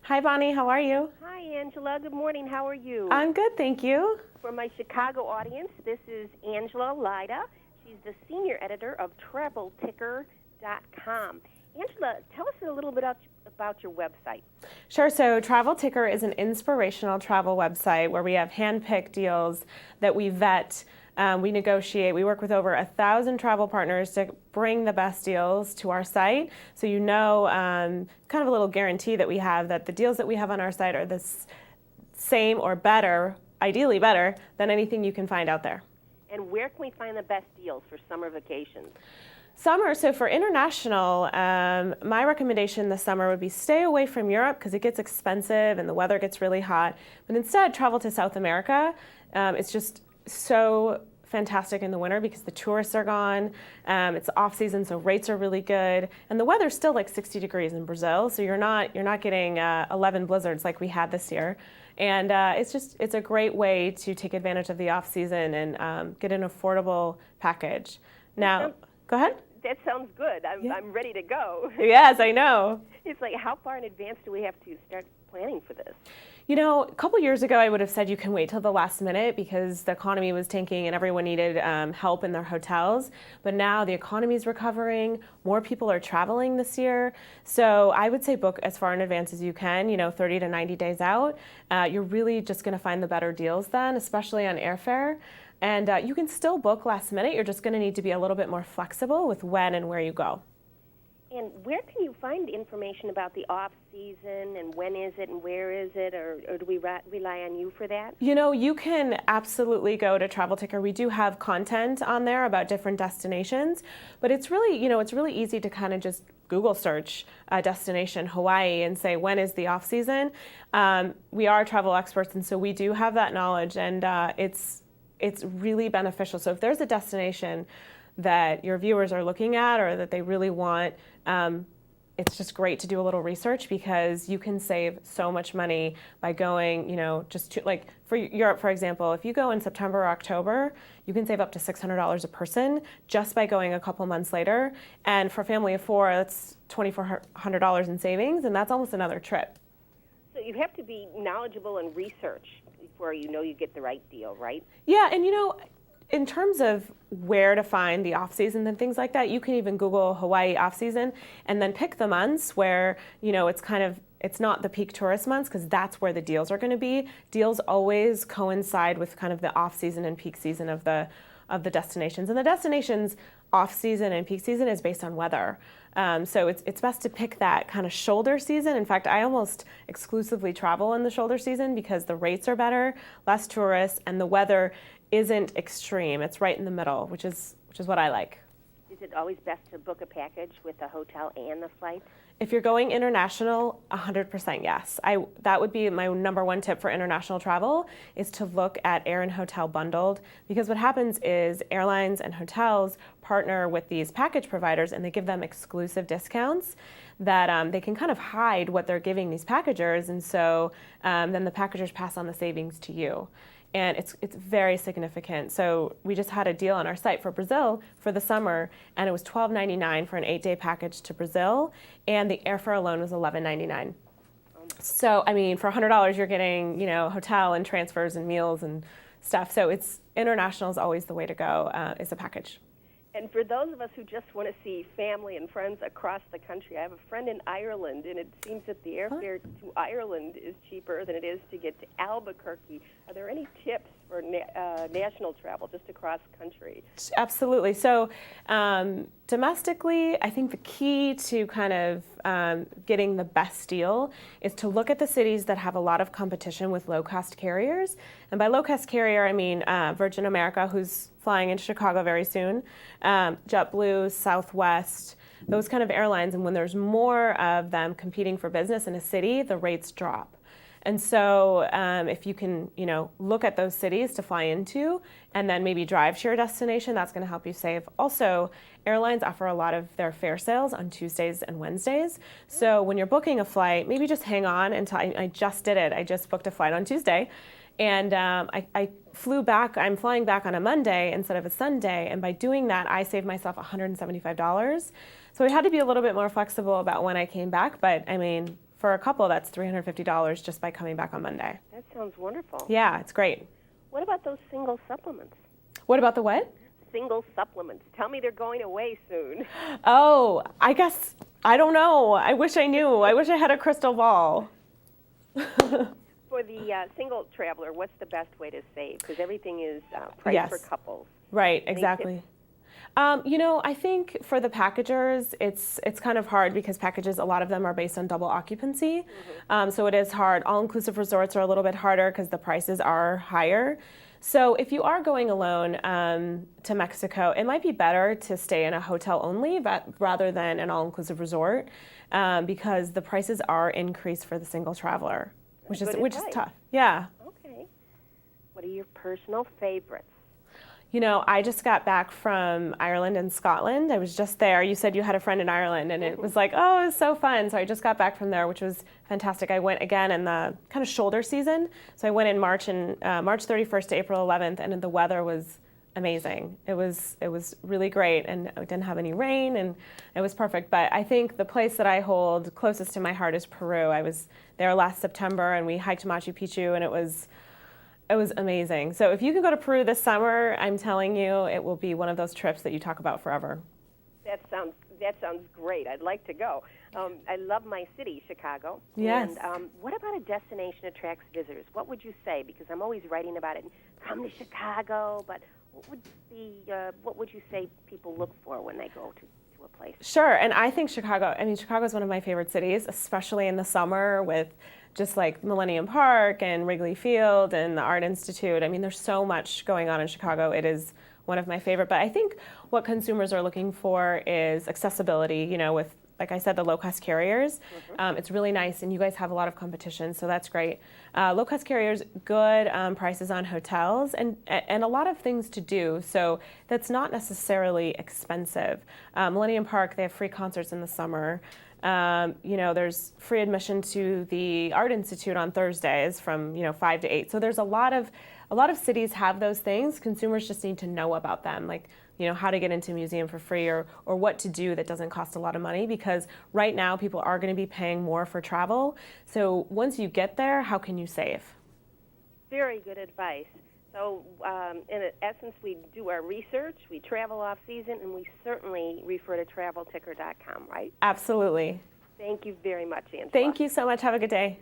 Hi, Bonnie. How are you? Hi, Angela. Good morning. How are you? I'm good, thank you. For my Chicago audience, this is Angela Lyda. She's the senior editor of TravelTicker.com. Angela, tell us a little bit about your website. Sure. So Travel Ticker is an inspirational travel website where we have hand-picked deals that we vet. We negotiate. We work with over 1,000 travel partners to bring the best deals to our site. So kind of a little guarantee that we have that the deals that we have on our site are the same or better, ideally better, than anything you can find out there. And where can we find the best deals for summer vacations? Summer, so for international, my recommendation this summer would be stay away from Europe because it gets expensive and the weather gets really hot. But instead, travel to South America. It's just so fantastic in the winter because the tourists are gone. It's off season, so rates are really good, and the weather's still like 60 degrees in Brazil, so you're not getting 11 blizzards like we had this year. And it's a great way to take advantage of the off season and get an affordable package. Now, go ahead. That sounds good. I'm ready to go. Yes, I know. It's like, how far in advance do we have to start planning for this? You know, a couple years ago, I would have said you can wait till the last minute because the economy was tanking and everyone needed help in their hotels. But now the economy is recovering. More people are traveling this year. So I would say book as far in advance as you can, 30 to 90 days out. You're really just going to find the better deals then, especially on airfare. And you can still book last minute. You're just going to need to be a little bit more flexible with when and where you go. And where can you find information about the off-season and when is it and where is it, or do we rely on you for that? You can absolutely go to Travel Ticker. We do have content on there about different destinations, but it's really, it's really easy to kind of just Google search destination Hawaii and say, when is the off-season? We are travel experts, and so we do have that knowledge, and it's really beneficial. So if there's a destination that your viewers are looking at or that they really want, it's just great to do a little research because you can save so much money by going, like for Europe, for example, if you go in September or October, you can save up to $600 a person just by going a couple months later. And for a family of four, that's $2,400 in savings, and that's almost another trip. So you have to be knowledgeable in research before you get the right deal, right? Yeah, and in terms of where to find the off-season and things like that, you can even Google Hawaii off-season and then pick the months where, it's not the peak tourist months because that's where the deals are going to be. Deals always coincide with kind of the off-season and peak season of the destinations. And the destinations off-season and peak season is based on weather. So it's best to pick that kind of shoulder season. In fact, I almost exclusively travel in the shoulder season because the rates are better, less tourists, and the weather isn't extreme. It's right in the middle, which is what I like. Is it always best to book a package with the hotel and the flight? If you're going international, 100% yes. That would be my number one tip for international travel is to look at air and hotel bundled, because what happens is airlines and hotels partner with these package providers and they give them exclusive discounts that they can kind of hide what they're giving these packagers, and so then the packagers pass on the savings to you. And it's very significant. So we just had a deal on our site for Brazil for the summer, and it was $12.99 for an 8-day package to Brazil, and the airfare alone was $11.99. So for $100 you're getting hotel and transfers and meals and stuff. So international is always the way to go. Is a package. And for those of us who just want to see family and friends across the country, I have a friend in Ireland, and it seems that the airfare to Ireland is cheaper than it is to get to Albuquerque. Are there any tips for national travel just across country? Absolutely. So domestically, I think the key to kind of getting the best deal is to look at the cities that have a lot of competition with low-cost carriers. And by low-cost carrier, I mean Virgin America, who's flying into Chicago very soon, JetBlue, Southwest, those kind of airlines. And when there's more of them competing for business in a city, the rates drop. And so if you can, look at those cities to fly into and then maybe drive to your destination, that's going to help you save. Also, airlines offer a lot of their fare sales on Tuesdays and Wednesdays. So when you're booking a flight, maybe just hang on until I just did it. I just booked a flight on Tuesday. And I flew back. I'm flying back on a Monday instead of a Sunday. And by doing that, I saved myself $175. So I had to be a little bit more flexible about when I came back. But for a couple, that's $350 just by coming back on Monday. That sounds wonderful. Yeah, it's great. What about those single supplements? What about the what? Single supplements. Tell me they're going away soon. Oh, I guess, I don't know. I wish I knew. I wish I had a crystal ball. For the single traveler, what's the best way to save? Because everything is priced for couples. Right, Any exactly. tips? I think for the packagers, it's kind of hard because packages, a lot of them are based on double occupancy. So it is hard. All-inclusive resorts are a little bit harder because the prices are higher. So if you are going alone to Mexico, it might be better to stay in a hotel only rather than an all-inclusive resort because the prices are increased for the single traveler, which is tough. Yeah. Okay. What are your personal favorites? I just got back from Ireland and Scotland. I was just there. You said you had a friend in Ireland, and it was like, oh, it was so fun. So I just got back from there, which was fantastic. I went again in the kind of shoulder season. So I went in March 31st to April 11th, and the weather was amazing. It was really great, and it didn't have any rain, and it was perfect. But I think the place that I hold closest to my heart is Peru. I was there last September, and we hiked Machu Picchu, and it was amazing. So if you can go to Peru this summer, I'm telling you, it will be one of those trips that you talk about forever. That sounds great. I'd like to go. I love my city, Chicago. Yes. And what about a destination attracts visitors? What would you say? Because I'm always writing about it. Come to Chicago, but what would you say people look for when they go to a place? Sure, and I think Chicago is one of my favorite cities, especially in the summer with just like Millennium Park and Wrigley Field and the Art Institute. I mean, there's so much going on in Chicago. It is one of my favorite. But I think what consumers are looking for is accessibility, with, like I said, the low-cost carriers. It's really nice, and you guys have a lot of competition, so that's great. Low-cost carriers, good prices on hotels, and a lot of things to do, so that's not necessarily expensive. Millennium Park, they have free concerts in the summer. There's free admission to the Art Institute on Thursdays from 5 to 8. So there's a lot of cities have those things. Consumers just need to know about them, like how to get into a museum for free or what to do that doesn't cost a lot of money, because right now people are going to be paying more for travel. So once you get there, how can you save? Very good advice. So in essence, we do our research, we travel off season, and we certainly refer to travelticker.com, right? Absolutely. Thank you very much, Angela. Thank you so much. Have a good day.